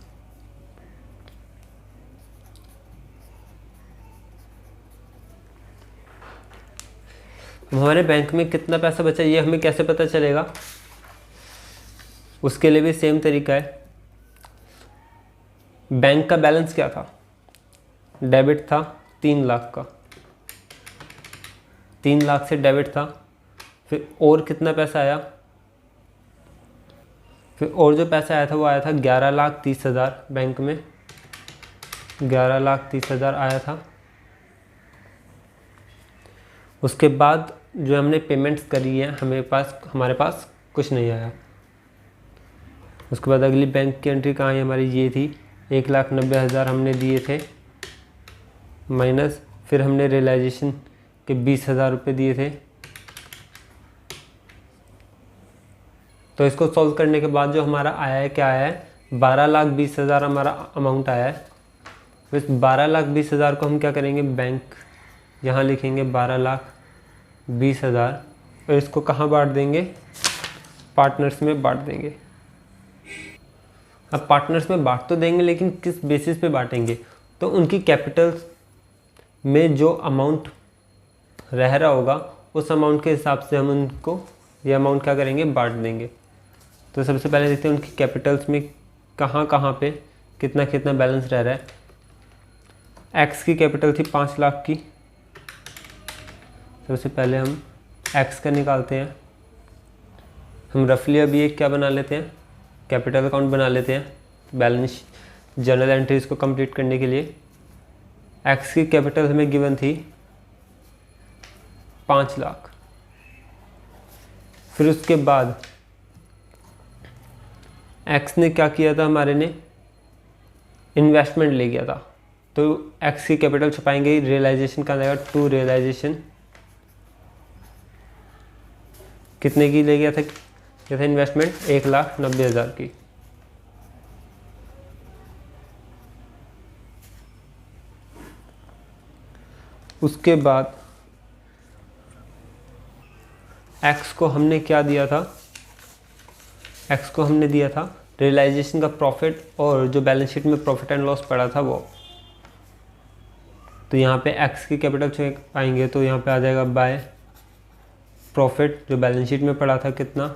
हमारे बैंक में कितना पैसा बचा ये हमें कैसे पता चलेगा? उसके लिए भी सेम तरीका है। बैंक का बैलेंस क्या था? डेबिट था 3 लाख का, 3 लाख से डेबिट था। फिर और कितना पैसा आया? फिर और जो पैसा आया था वो आया था 11,30,000 बैंक में, 11,30,000 आया था। उसके बाद जो हमने पेमेंट्स करी है हमारे पास कुछ नहीं आया। उसके बाद अगली बैंक की एंट्री कहाँ है हमारी? ये थी 1,90,000 हमने दिए थे माइनस, फिर हमने रियलाइजेशन के 20,000 रुपये दिए थे। तो इसको सॉल्व करने के बाद जो हमारा आया है क्या आया है? 12,20,000 हमारा अमाउंट आया है। इस 12,20,000 को हम क्या करेंगे? बैंक यहाँ लिखेंगे 12,20,000 और इसको कहाँ बांट देंगे? पार्टनर्स में बांट देंगे। अब पार्टनर्स में बांट तो देंगे लेकिन किस बेसिस पे बांटेंगे? तो उनकी कैपिटल में जो अमाउंट रह रहा होगा उस अमाउंट के हिसाब से हम उनको ये अमाउंट क्या करेंगे? बांट देंगे। तो सबसे पहले देखते हैं उनकी कैपिटल्स में कहाँ कहाँ पे कितना कितना बैलेंस रह रहा है। एक्स की कैपिटल थी 5 लाख की। सबसे पहले हम एक्स का निकालते हैं। हम रफली अभी एक क्या बना लेते हैं? कैपिटल अकाउंट बना लेते हैं बैलेंस जर्नल एंट्रीज को कंप्लीट करने के लिए। एक्स की कैपिटल हमें गिवन थी 5 लाख। फिर उसके बाद एक्स ने क्या किया था? हमारे ने इन्वेस्टमेंट ले गया था। तो एक्स की कैपिटल छुपाएंगे, रियलाइजेशन का आएगा टू रियलाइजेशन। कितने की ले गया था? क्या था इन्वेस्टमेंट? 1,90,000 की। उसके बाद एक्स को हमने क्या दिया था? एक्स को हमने दिया था रियलाइजेशन का प्रॉफिट और जो बैलेंस शीट में प्रॉफिट एंड लॉस पड़ा था वो। तो यहाँ पे एक्स की कैपिटल से आएंगे तो यहाँ पे आ जाएगा बाय प्रॉफिट जो बैलेंस शीट में पड़ा था कितना?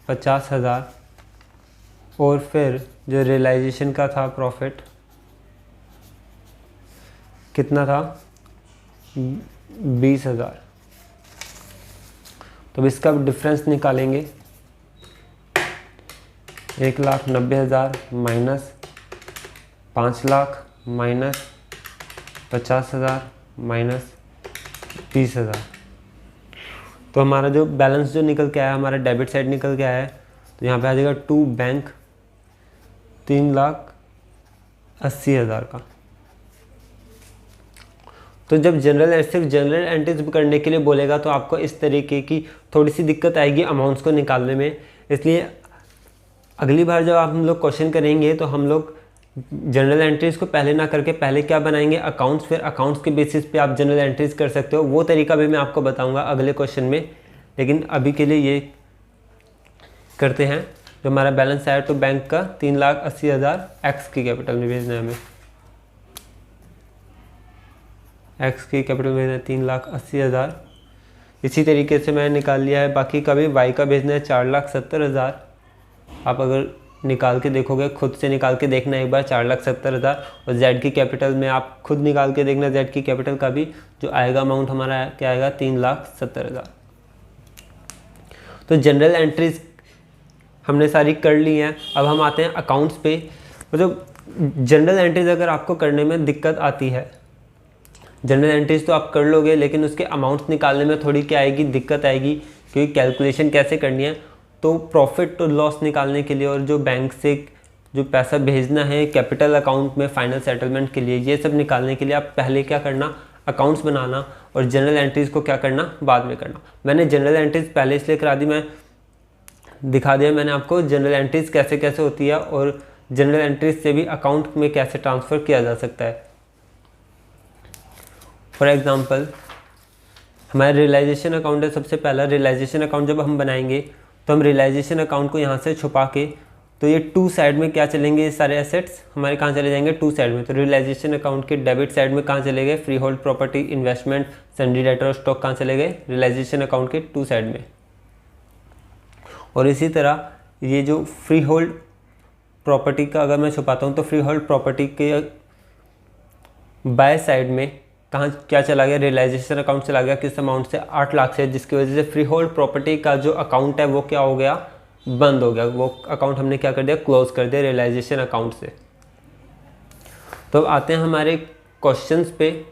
50,000। और फिर जो रियलाइजेशन का था प्रॉफिट कितना था? 20,000। तो इसका डिफरेंस निकालेंगे। 1,90,000 माइनस 5 लाख माइनस 50,000 माइनस 20,000। तो हमारा जो बैलेंस जो निकल के आया हमारा डेबिट साइड निकल के आया है। तो यहाँ पे आ जाएगा टू बैंक 3,80,000 का। तो जब सिर्फ जनरल एंट्रीज करने के लिए बोलेगा तो आपको इस तरीके की थोड़ी सी दिक्कत आएगी अमाउंट्स को निकालने में। इसलिए अगली बार जब हम लोग क्वेश्चन करेंगे तो हम लोग जनरल एंट्रीज को पहले ना करके पहले क्या बनाएंगे? अकाउंट्स। फिर अकाउंट्स के बेसिस पे आप जनरल एंट्रीज कर सकते हो। वो तरीका भी मैं आपको बताऊंगा अगले क्वेश्चन में। लेकिन अभी के लिए ये करते हैं। जो हमारा बैलेंस आया तो बैंक का 3,80,000 एक्स की कैपिटल में भेजना है हमें। एक्स की कैपिटल भेजना है 3,80,000। इसी तरीके से मैंने निकाल लिया है। बाकी का भी वाई का भेजना है 4,70,000। आप अगर निकाल के देखोगे, खुद से निकाल के देखना एक बार 4,70,000। और जेड की कैपिटल में आप खुद निकाल के देखना जेड की कैपिटल का भी जो आएगा अमाउंट हमारा क्या आएगा? 3,70,000। तो जनरल एंट्रीज हमने सारी कर ली हैं। अब हम आते हैं अकाउंट्स पे। मतलब जनरल एंट्रीज अगर आपको करने में दिक्कत आती है, जनरल एंट्रीज तो आप कर लोगे लेकिन उसके अमाउंट्स निकालने में थोड़ी क्या आएगी? दिक्कत आएगी। क्योंकि कैलकुलेशन कैसे करनी है? तो प्रॉफिट और लॉस निकालने के लिए और जो बैंक से जो पैसा भेजना है कैपिटल अकाउंट में फाइनल सेटलमेंट के लिए, ये सब निकालने के लिए आप पहले क्या करना? अकाउंट्स बनाना। और जनरल एंट्रीज़ को क्या करना? बाद में करना। मैंने जनरल एंट्रीज़ पहले इसलिए करा दी, मैं दिखा दिया मैंने आपको जनरल एंट्रीज़ कैसे कैसे होती है और जनरल एंट्रीज से भी अकाउंट में कैसे ट्रांसफ़र किया जा सकता है। फॉर एग्ज़ाम्पल हमारा रियलाइजेशन अकाउंट है। सबसे पहला रियलाइजेशन अकाउंट जब हम बनाएंगे तो हम रियलाइजेशन अकाउंट को यहाँ से छुपा के तो ये टू साइड में क्या चलेंगे, ये सारे एसेट्स हमारे कहाँ चले जाएंगे, टू साइड में। तो रियलाइजेशन अकाउंट के डेबिट साइड में कहाँ चले गए, free hold property, investment, sundry debtor और स्टॉक कहाँ चले गए, रियलाइजेशन अकाउंट के टू साइड में। और इसी तरह ये जो फ्री होल्ड प्रॉपर्टी का अगर मैं छुपाता हूँ तो फ्री होल्ड प्रॉपर्टी के बाय साइड में कहाँ क्या चला गया, रियलाइजेशन अकाउंट चला गया किस अमाउंट से, 8 लाख से, जिसकी वजह से फ्री होल्ड प्रॉपर्टी का जो अकाउंट है वो क्या हो गया, बंद हो गया। वो अकाउंट हमने क्या कर दिया, क्लोज कर दिया रियलाइजेशन अकाउंट से। तो अब आते हैं हमारे क्वेश्चंस पे,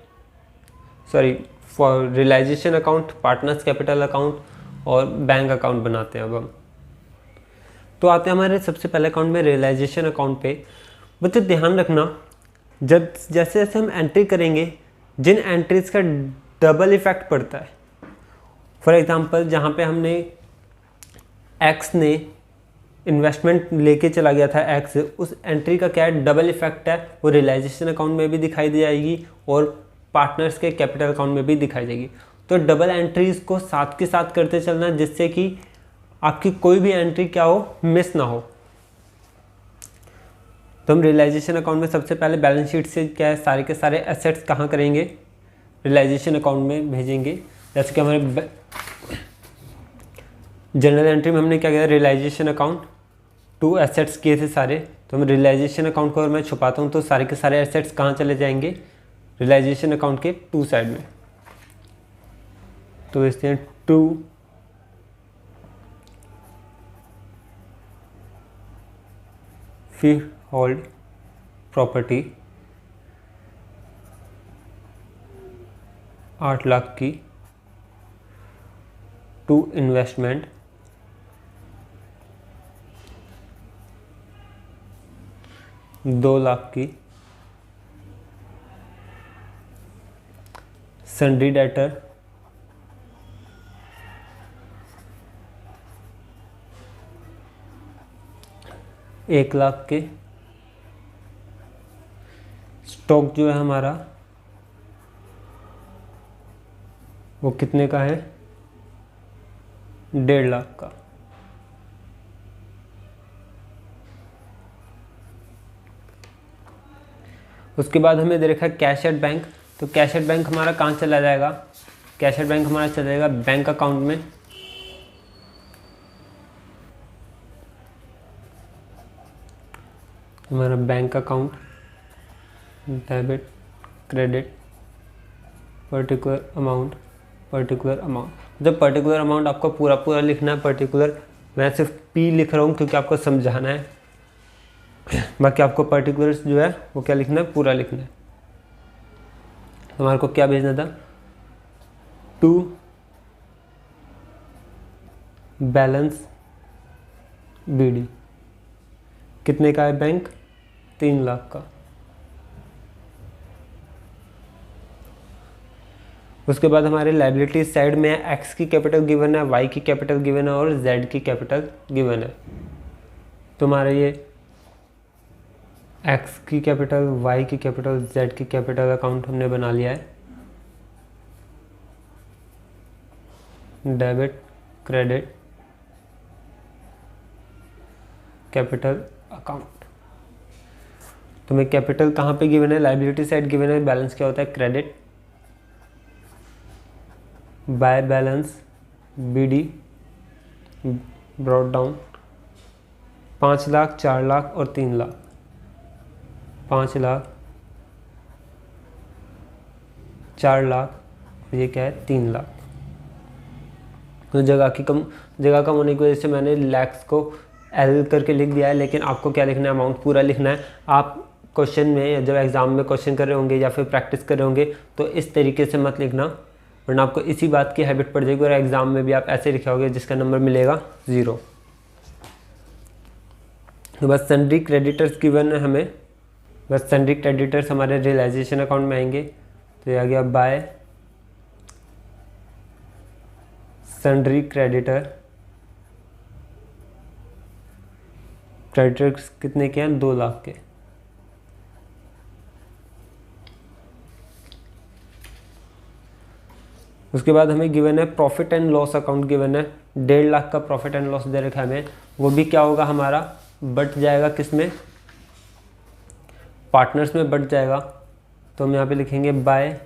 sorry for realization account, partners capital account और बैंक अकाउंट बनाते हैं अब हम। तो आते हैं हमारे सबसे पहले अकाउंट में, रियलाइजेशन अकाउंट पे। बच्चों ध्यान रखना, जब जैसे जैसे हम एंट्री करेंगे, जिन एंट्रीज का डबल इफेक्ट पड़ता है, फॉर एग्जांपल जहाँ पे हमने एक्स ने इन्वेस्टमेंट लेके चला गया था एक्स, उस एंट्री का क्या है, डबल इफेक्ट है, वो रियलाइजेशन अकाउंट में भी दिखाई दी जाएगी और पार्टनर्स के कैपिटल अकाउंट में भी दिखाई देगी। तो डबल एंट्रीज को साथ के साथ करते चलना, जिससे कि आपकी कोई भी एंट्री क्या हो, मिस ना हो। तो हम रियलाइजेशन अकाउंट में सबसे पहले बैलेंस शीट से क्या है, सारे के सारे एसेट्स कहाँ करेंगे, रियलाइजेशन अकाउंट में भेजेंगे। जैसे कि हमारे जनरल एंट्री में हमने क्या किया, रियलाइजेशन अकाउंट, 2 एसेट्स किए थे सारे। तो हम रियलाइजेशन अकाउंट को अगर मैं छुपाता हूँ तो सारे के सारे एसेट्स कहाँ चले जाएंगे, रियलाइजेशन अकाउंट के 2 साइड में। तो इससे 2 फ्री होल्ड प्रॉपर्टी 8 लाख की, 2 इन्वेस्टमेंट 2 लाख की, सन्ड्री डेटर 1 लाख के, स्टॉक जो है हमारा वो कितने का है, 1.5 लाख का। उसके बाद हमें दे रखा है कैश एट बैंक। तो कैश एट बैंक हमारा कहाँ चला जाएगा, कैश एट बैंक हमारा चला जाएगा बैंक अकाउंट में। हमारा bank account, debit, credit, particular amount, particular amount. जब पर्टिकुलर अमाउंट आपको पूरा पूरा लिखना है, पर्टिकुलर मैं सिर्फ पी लिख रहा हूँ क्योंकि आपको समझाना है, बाकी आपको पर्टिकुलर्स जो है वो क्या लिखना है, पूरा लिखना है। हमारे को क्या भेजना था, टू बैलेंस बीडी, कितने का है बैंक, 3 लाख का। उसके बाद हमारे लायबिलिटी साइड में एक्स की कैपिटल गिवन है, वाई की कैपिटल गिवन है और जेड की कैपिटल गिवन है। तो हमारा ये एक्स की कैपिटल, वाई की कैपिटल, जेड की कैपिटल अकाउंट हमने बना लिया है। Debit, credit, capital account. तो मैं कैपिटल कहाँ पे गिवन है, लायबिलिटी साइड गिवन है, बैलेंस क्या होता है, credit, by balance BD brought down 5 lakh, 4 lakh और 3 लाख। 5 लाख, 4 लाख, ये क्या है, 3 लाख। तो जगह कम होने की वजह से मैंने लैक्स को एल करके लिख दिया है, लेकिन आपको क्या लिखना है, अमाउंट पूरा लिखना है। आप क्वेश्चन में या जब एग्ज़ाम में क्वेश्चन कर रहे होंगे या फिर प्रैक्टिस कर रहे होंगे तो इस तरीके से मत लिखना, वरना आपको इसी बात की हैबिट पड़ जाएगी और एग्ज़ाम में भी आप ऐसे लिखोगे जिसका नंबर मिलेगा 0। तो बस सन्ड्री क्रेडिटर्स गिवन है हमें, बस सन्ड्री क्रेडिटर्स हमारे रियलाइजेशन अकाउंट में आएंगे। तो ये आ गया बाय सन्ड्री क्रेडिटर्स कितने के हैं, 2 लाख के। उसके बाद हमें गिवन है profit and loss account given है, 1.5 लाख का प्रॉफिट एंड लॉस दे रखा है हमें। वो भी क्या होगा हमारा, बट जाएगा किस में, पार्टनर्स में बट जाएगा। तो हम यहाँ पे लिखेंगे बाय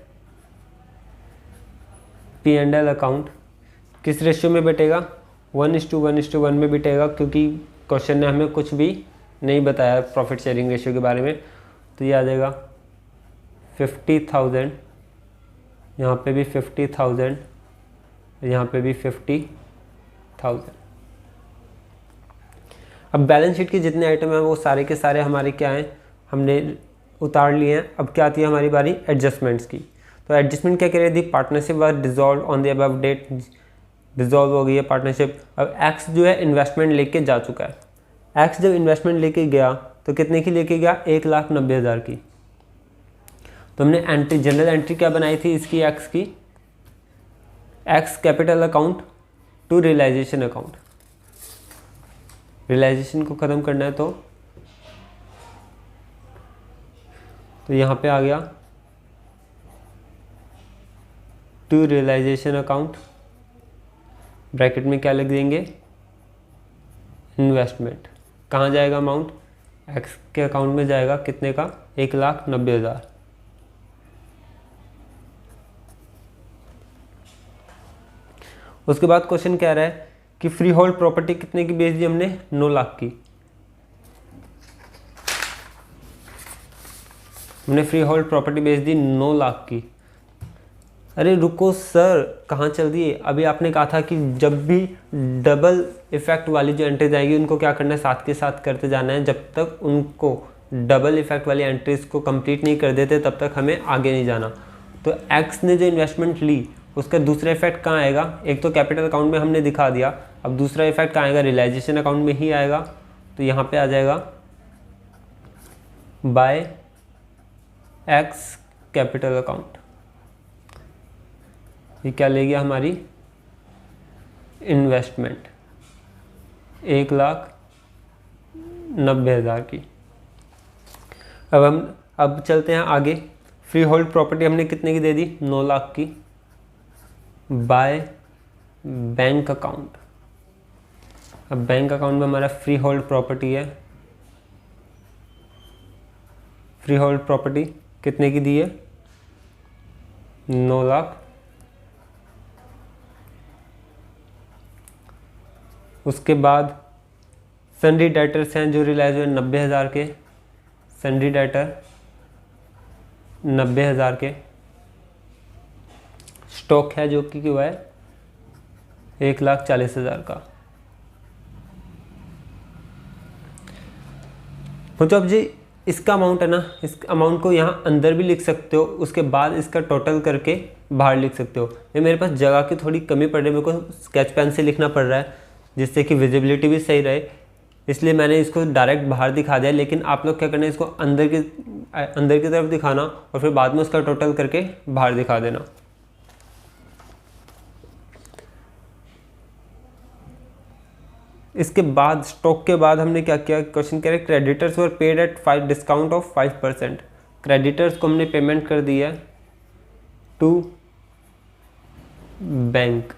P&L अकाउंट। किस रेशियो में बटेगा, 1:1:1 में बटेगा, क्योंकि क्वेश्चन ने हमें कुछ भी नहीं बताया प्रॉफिट शेयरिंग रेशियो के बारे में। तो ये आ जाएगा 50,000, यहाँ पे भी 50,000, यहाँ पे भी 50,000। अब बैलेंस शीट के जितने आइटम हैं वो सारे के सारे हमारे क्या हैं, हमने उतार लिए हैं। अब क्या आती है हमारी बारी एडजस्टमेंट्स की। तो एडजस्टमेंट क्या कह रही थी, partnership was dissolve on the above date, dissolve हो गई है पार्टनरशिप। अब एक्स जो है इन्वेस्टमेंट लेके जा चुका है। एक्स जब इन्वेस्टमेंट लेके गया तो कितने की लेके गया, 1,90,000 की। तो हमने एंट्री, जनरल एंट्री क्या बनाई थी इसकी, एक्स की, X capital account to realization account. Realization को ख़त्म करना है तो यहाँ पे आ गया टू रियलाइजेशन अकाउंट, ब्रैकेट में क्या लिख देंगे, इन्वेस्टमेंट। कहाँ जाएगा अमाउंट, एक्स के अकाउंट में जाएगा, कितने का, 1,90,000। उसके बाद क्वेश्चन कह रहा है कि फ्री होल्ड प्रॉपर्टी कितने की बेच दी हमने, 9 लाख की। हमने फ्री होल्ड प्रॉपर्टी बेच दी 9 लाख की। अरे रुको सर, कहाँ चल दिए, अभी आपने कहा था कि जब भी डबल इफेक्ट वाली जो एंट्रीज आएगी उनको क्या करना है, साथ के साथ करते जाना है। जब तक उनको डबल इफेक्ट वाली एंट्रीज को कंप्लीट नहीं कर देते तब तक हमें आगे नहीं जाना। तो एक्स ने जो इन्वेस्टमेंट ली उसका दूसरा इफेक्ट कहाँ आएगा, एक तो कैपिटल अकाउंट में हमने दिखा दिया, अब दूसरा इफेक्ट कहाँ आएगा, रियलाइजेशन अकाउंट में ही आएगा। तो यहाँ पे आ जाएगा बाय एक्स कैपिटल अकाउंट। ये क्या ले गया हमारी, इन्वेस्टमेंट 1,90,000 की। अब चलते हैं आगे। फ्री होल्ड प्रॉपर्टी हमने कितने की दे दी, 9 लाख की, बाय बैंक अकाउंट। अब बैंक अकाउंट में हमारा फ्री होल्ड प्रॉपर्टी है, फ्री होल्ड प्रॉपर्टी कितने की दी है, 9 लाख। उसके बाद सन्ड्री डेटर्स हैं जो रिलाइज हुए 90,000 के, सन्ड्री डेटर 90,000 के। स्टॉक है जो कि हुआ है 1,40,000 का। तो अब जी इसका अमाउंट है ना, इस अमाउंट को यहाँ अंदर भी लिख सकते हो, उसके बाद इसका टोटल करके बाहर लिख सकते हो। ये मेरे पास जगह की थोड़ी कमी पड़ रही है, मेरे को स्केच पेन से लिखना पड़ रहा है जिससे कि विजिबिलिटी भी सही रहे, इसलिए मैंने इसको डायरेक्ट बाहर दिखा दिया। लेकिन आप लोग क्या करना है, इसको अंदर की तरफ दिखाना और फिर बाद में उसका टोटल करके बाहर दिखा देना। इसके बाद स्टॉक के बाद हमने क्या किया, क्वेश्चन कह रहे creditors were paid at 5 discount of 5%। Creditors को हमने पेमेंट कर दी है टू बैंक।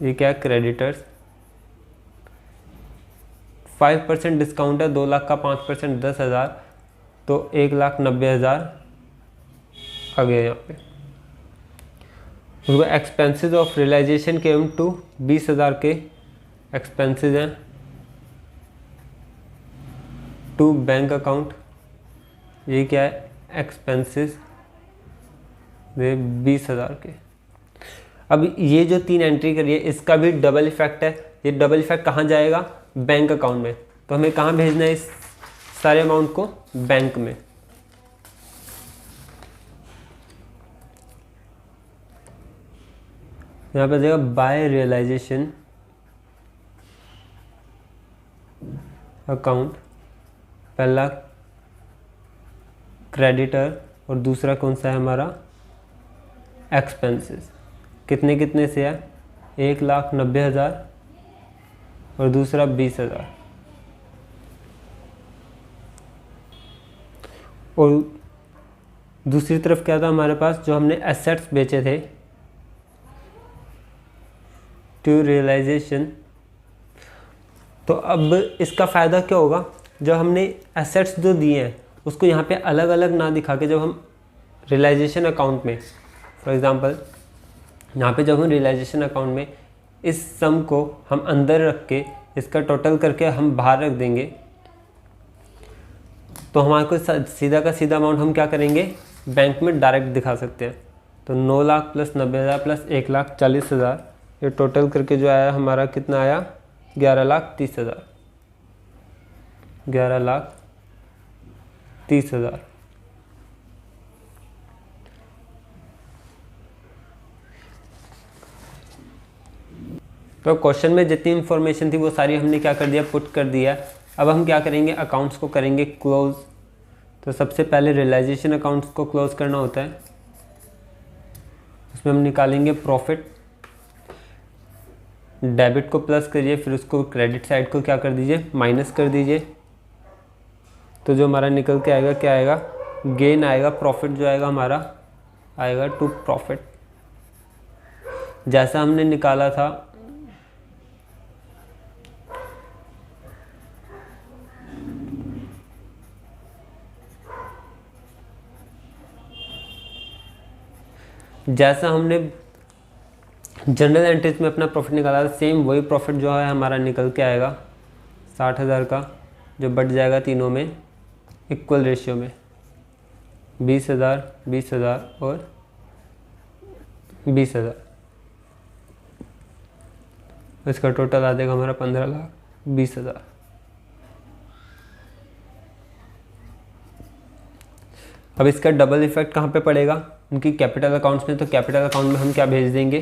ये क्या है, क्रेडिटर्स 5% डिस्काउंट है, 2 लाख का 5% 10,000, तो 1,90,000 आ गया यहाँ पे। उसको एक्सपेंसेस ऑफ रियलाइजेशन के टू 20,000 के एक्सपेंसेस हैं टू बैंक अकाउंट। ये क्या है, एक्सपेंसेस 20,000 के। अब ये जो 3 एंट्री करी है इसका भी डबल इफेक्ट है। ये डबल इफेक्ट कहाँ जाएगा, बैंक अकाउंट में। तो हमें कहाँ भेजना है इस सारे अमाउंट को, बैंक में। यहाँ पे जाएगा बाय रियलाइजेशन अकाउंट, पहला क्रेडिटर और दूसरा कौन सा है हमारा, एक्सपेंसेस। कितने कितने से है, 1,90,000 और दूसरा 20,000। और दूसरी तरफ क्या था हमारे पास, जो हमने एसेट्स बेचे थे टू रियलाइजेशन, तो अब इसका फ़ायदा क्या होगा, जब हमने एसेट्स जो दिए हैं उसको यहाँ पे अलग अलग ना दिखा के, जब हम रियलाइजेशन अकाउंट में, फॉर एग्ज़ाम्पल यहाँ पे जब हम रियलाइजेशन अकाउंट में इस सम को हम अंदर रख के इसका टोटल करके हम बाहर रख देंगे, तो हमारे को सीधा का सीधा अमाउंट हम क्या करेंगे, बैंक में डायरेक्ट दिखा सकते हैं। तो 9 लाख प्लस 90,000 प्लस 1,40,000, ये टोटल करके जो आया हमारा कितना आया, 11,30,000, 11,30,000। तो क्वेश्चन में जितनी इन्फॉर्मेशन थी वो सारी हमने क्या कर दिया, पुट कर दिया। अब हम क्या करेंगे, अकाउंट्स को करेंगे क्लोज। तो सबसे पहले रियलाइजेशन अकाउंट्स को क्लोज करना होता है, उसमें हम निकालेंगे प्रॉफिट, डेबिट को प्लस करिए, फिर उसको क्रेडिट साइड को क्या कर दीजिए, माइनस कर दीजिए। तो जो हमारा निकल के आएगा क्या आएगा, गेन आएगा, प्रॉफिट जो आएगा हमारा आएगा टू प्रॉफिट, जैसा हमने निकाला था। जैसा हमने जनरल एंट्रीज में अपना प्रॉफिट निकाला था, सेम वही प्रॉफिट जो है हमारा निकल के आएगा 60,000 का, जो बट जाएगा तीनों में इक्वल रेशियो में, 20,000, 20,000 और 20,000। इसका टोटल आ जाएगा हमारा 15,20,000। अब इसका डबल इफेक्ट कहाँ पे पड़ेगा, उनकी कैपिटल अकाउंट्स में। तो कैपिटल अकाउंट में हम क्या भेज देंगे,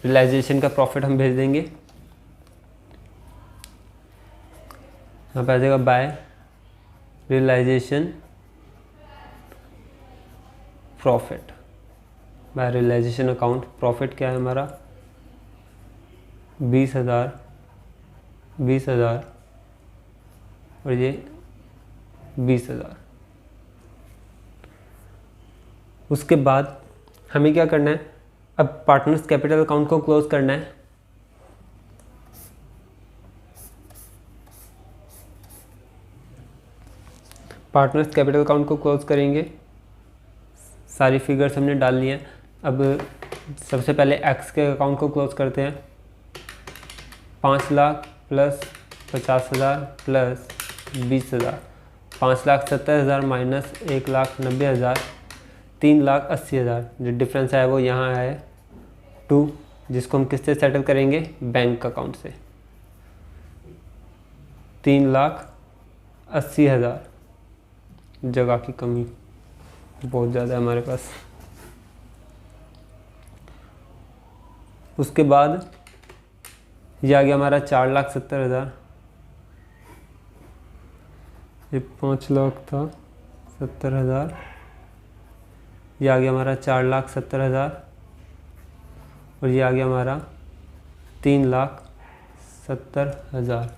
रियलाइजेशन का प्रॉफिट हम भेज देंगे, यहाँ पे आ जाएगा by realization profit, by realization account. Profit क्या है हमारा 20,000, 20,000 और ये 20,000। उसके बाद हमें क्या करना है, अब पार्टनर्स कैपिटल अकाउंट को क्लोज करना है। पार्टनर्स कैपिटल अकाउंट को क्लोज करेंगे, सारी फिगर्स हमने डाल ली हैं। अब सबसे पहले एक्स के अकाउंट को क्लोज करते हैं। 5 लाख प्लस 50,000 प्लस 20,000, 5,70,000 माइनस 1,90,000, 3,80,000। जो डिफरेंस है वो यहाँ है 2, जिसको हम किससे सेटल करेंगे, बैंक अकाउंट से। 3,80,000, जगह की कमी बहुत ज़्यादा है हमारे पास। उसके बाद ये आ गया हमारा 4,70,000, ये 5 लाख था 70,000, ये आ गया हमारा 4,70,000 और ये आ गया हमारा 3,70,000।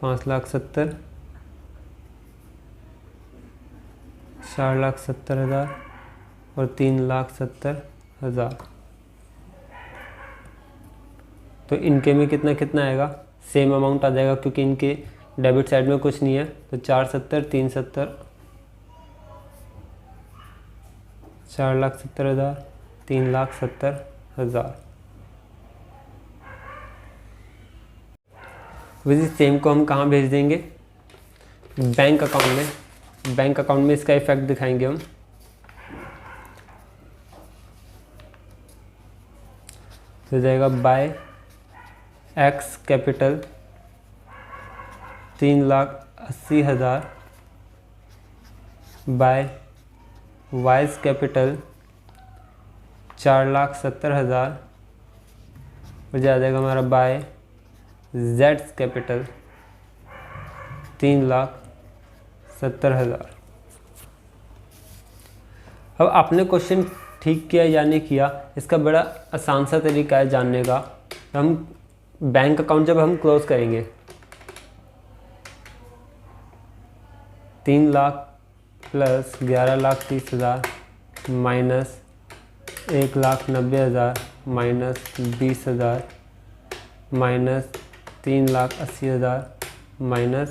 5,70,000, 4,70,000 और 3,70,000। तो इनके में कितना कितना आएगा, सेम अमाउंट आ जाएगा, क्योंकि इनके डेबिट साइड में कुछ नहीं है। तो 4,70,000, 3,70,000, 4,70,000, 3,70,000। वैसे सेम को हम कहाँ भेज देंगे, बैंक अकाउंट में। बैंक अकाउंट में इसका इफेक्ट दिखाएंगे हम। तो जाएगा by X capital 3,80,000 by Y's capital 4,70,000 और जा जाएगा हमारा बाय जेड्स कैपिटल 3,70,000। अब आपने क्वेश्चन ठीक किया या नहीं किया, इसका बड़ा आसान सा तरीका है जानने का। हम बैंक अकाउंट जब हम क्लोज करेंगे, 3 lakh plus 11,30,000 minus 1,90,000 minus 20,000 minus 3,80,000 minus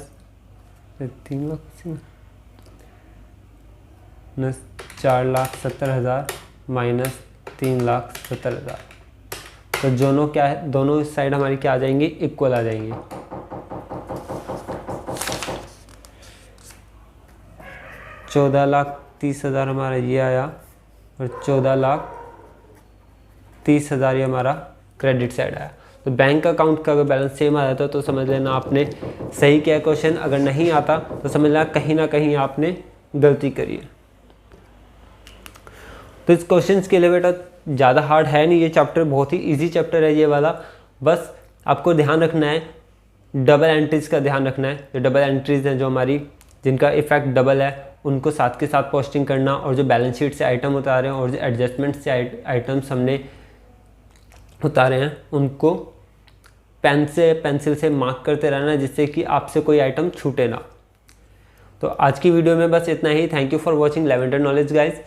3,80,000 minus 4,70,000 minus 3,70,000। तो दोनों क्या है, दोनों साइड हमारी क्या आ जाएंगी, इक्वल आ जाएंगी। 14,30,000 हमारा ये आया और 14,30,000 ये हमारा क्रेडिट साइड आया। तो बैंक अकाउंट का अगर बैलेंस सेम आ जाता है तो समझ लेना आपने सही किया क्वेश्चन, अगर नहीं आता तो समझ लेना कहीं ना कहीं आपने गलती करी है। तो इस क्वेश्चन के लिए बेटा ज़्यादा हार्ड है नहीं, ये चैप्टर बहुत ही इजी चैप्टर है ये वाला। बस आपको ध्यान रखना है, डबल एंट्रीज का ध्यान रखना है। जो डबल एंट्रीज हैं जो हमारी जिनका इफेक्ट डबल है उनको साथ के साथ पोस्टिंग करना, और जो बैलेंस शीट से आइटम उतारे हैं और जो एडजस्टमेंट से आइटम्स हमने उतारे हैं उनको पेंसिल से मार्क करते रहना, जिससे कि आपसे कोई आइटम छूटे ना। तो आज की वीडियो में बस इतना ही। Thank you for watching lavender knowledge guys.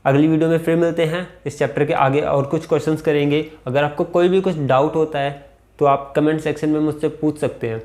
अगली वीडियो में फिर मिलते हैं, इस चैप्टर के आगे और कुछ क्वेश्चंस करेंगे। अगर आपको कोई भी कुछ डाउट होता है तो आप कमेंट सेक्शन में मुझसे पूछ सकते हैं।